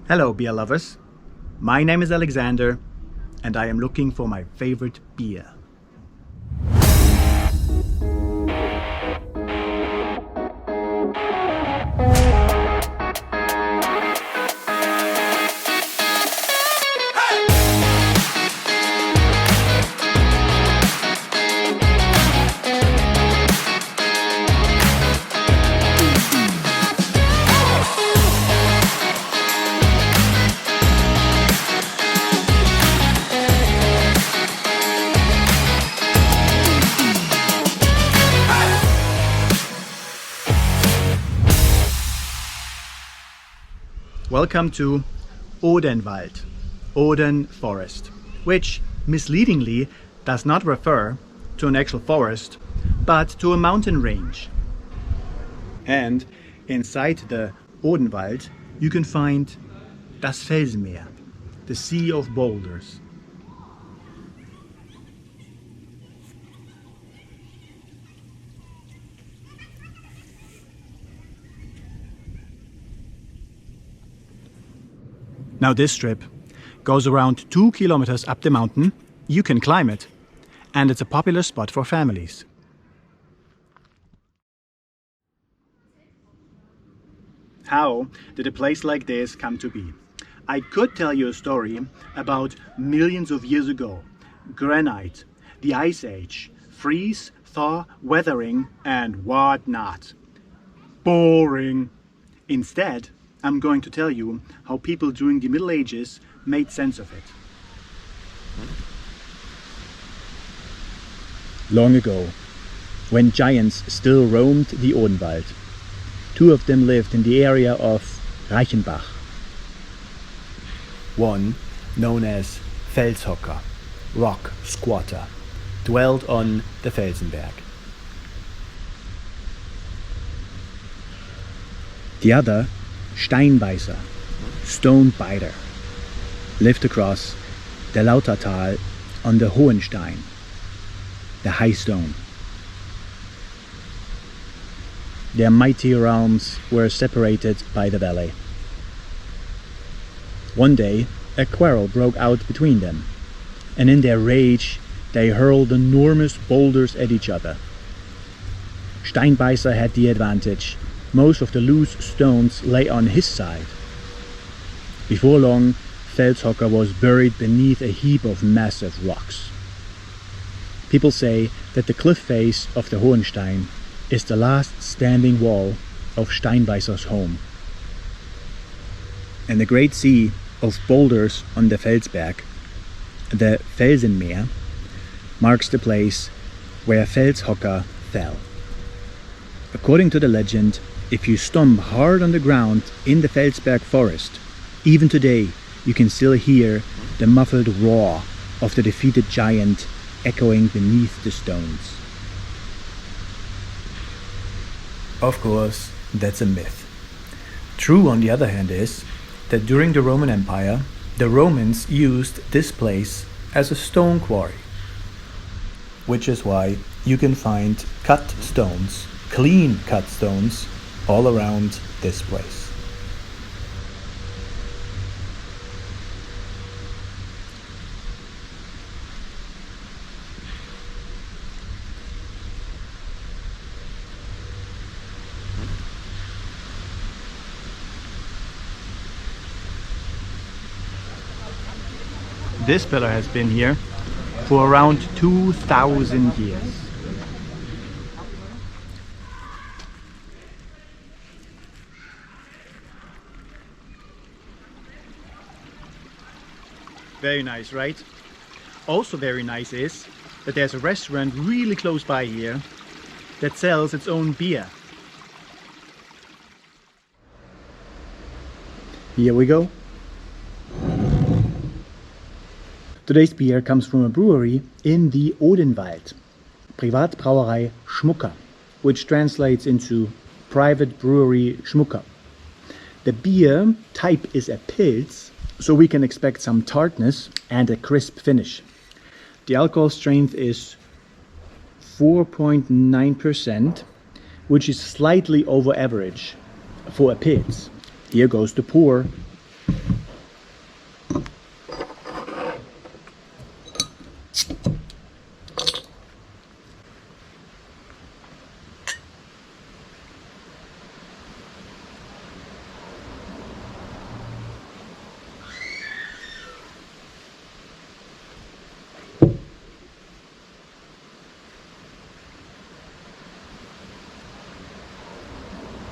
Hello, beer lovers. My name is Alexander, and I am looking for my favorite beer. Welcome to Odenwald, Oden Forest, which misleadingly does not refer to an actual forest, but to a mountain range. And inside the Odenwald you can find das Pilsner, the Sea of Boulders. Now this strip goes around 2 kilometers up the mountain. You can climb it, and it's a popular spot for families. How did a place like this come to be? I could tell you a story about millions of years ago. Granite, the Ice Age, freeze, thaw, weathering, and whatnot. Boring. Instead, I'm going to tell you how people during the Middle Ages made sense of it. Long ago, when giants still roamed the Odenwald, two of them lived in the area of Reichenbach. One, known as Felshocker, rock squatter, dwelled on the Felsenberg. The other, Steinbeißer, stone biter, lived across the Lautertal on the Hohenstein, the high stone. Their mighty realms were separated by the valley. One day, a quarrel broke out between them, and in their rage they hurled enormous boulders at each other. Steinbeißer had the advantage. Most of the loose stones lay on his side. Before long, Felshocker was buried beneath a heap of massive rocks. People say that the cliff face of the Hohenstein is the last standing wall of Steinbeißer's home. And the great sea of boulders on the Felsberg, the Felsenmeer, marks the place where Felshocker fell. According to the legend, if you stomp hard on the ground in the Felsberg forest, even today you can still hear the muffled roar of the defeated giant echoing beneath the stones. Of course, that's a myth. True, on the other hand, is that during the Roman Empire, the Romans used this place as a stone quarry. Which is why you can find cut stones, clean cut stones, all around this place. This pillar has been here for around 2,000 years. Very nice, right? Also very nice is that there's a restaurant really close by here that sells its own beer. Here we go. Today's beer comes from a brewery in the Odenwald, Privatbrauerei Schmucker, which translates into Private Brewery Schmucker. The beer type is a Pils, so we can expect some tartness and a crisp finish. The alcohol strength is 4.9%, which is slightly over average for a Pils. Here goes the pour.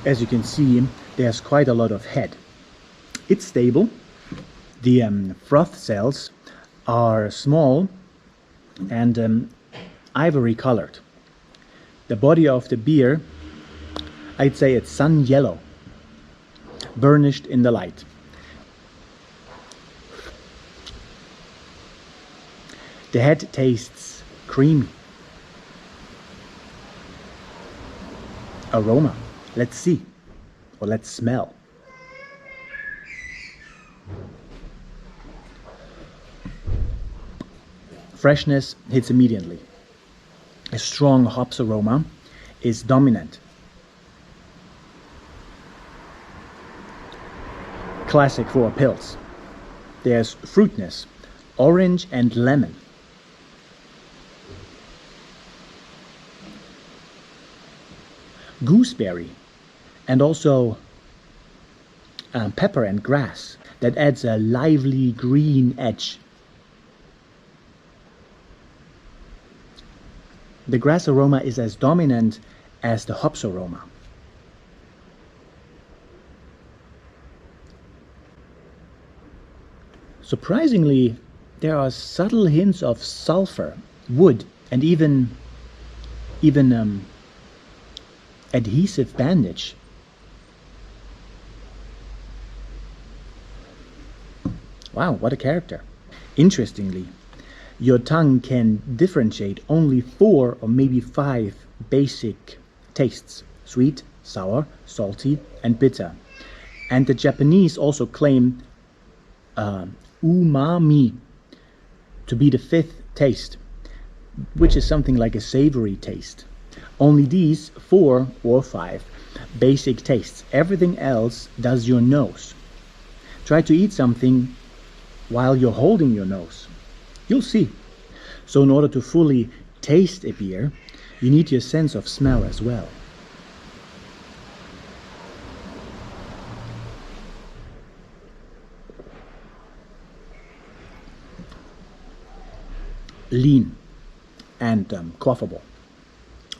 As you can see, there's quite a lot of head. It's stable. The froth cells are small and ivory colored. The body of the beer, I'd say it's sun yellow, burnished in the light. The head tastes creamy. Aroma, let's see, or let's smell. Freshness hits immediately. A strong hops aroma is dominant. Classic for a Pils. There's fruitness, orange and lemon. Gooseberry, and also pepper and grass. That adds a lively green edge. The grass aroma is as dominant as the hops aroma. Surprisingly, there are subtle hints of sulfur, wood, and even adhesive bandage. Wow, what a character. Interestingly, your tongue can differentiate only 4 or maybe 5 basic tastes: sweet, sour, salty, and bitter. And the Japanese also claim umami to be the 5th taste, which is something like a savory taste. Only these 4 or 5 basic tastes. Everything else does your nose. Try to eat something while you're holding your nose. You'll see. So in order to fully taste a beer, you need your sense of smell as well. Lean and quaffable.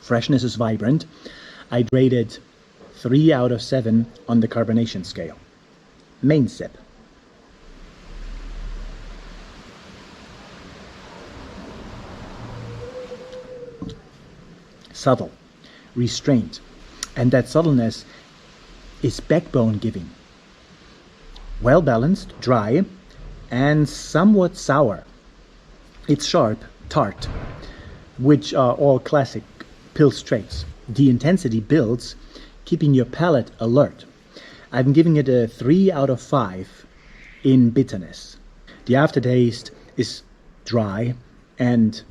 Freshness is vibrant. I'd rate it 3 out of 7 on the carbonation scale. Main sip. Subtle, restrained, and that subtleness is backbone giving. Well balanced, dry, and somewhat sour. It's sharp, tart, which are all classic Pils traits. The intensity builds, keeping your palate alert. I'm giving it a 3 out of 5 in bitterness. The aftertaste is dry and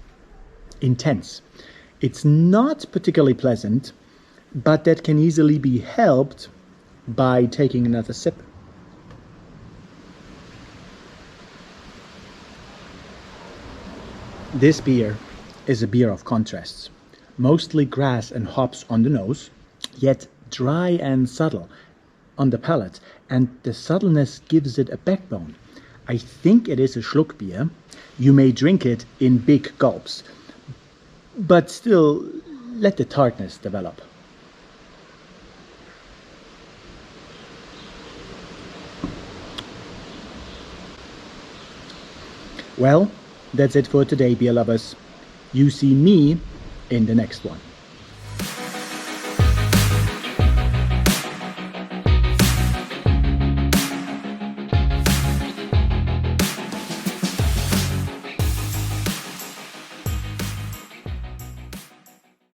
intense. It's not particularly pleasant, but that can easily be helped by taking another sip. This beer is a beer of contrasts. Mostly grass and hops on the nose, yet dry and subtle on the palate, and the subtleness gives it a backbone. I think it is a Schluck beer. You may drink it in big gulps, but still let the tartness develop. Well, that's it for today, beer lovers. You see me in the next one.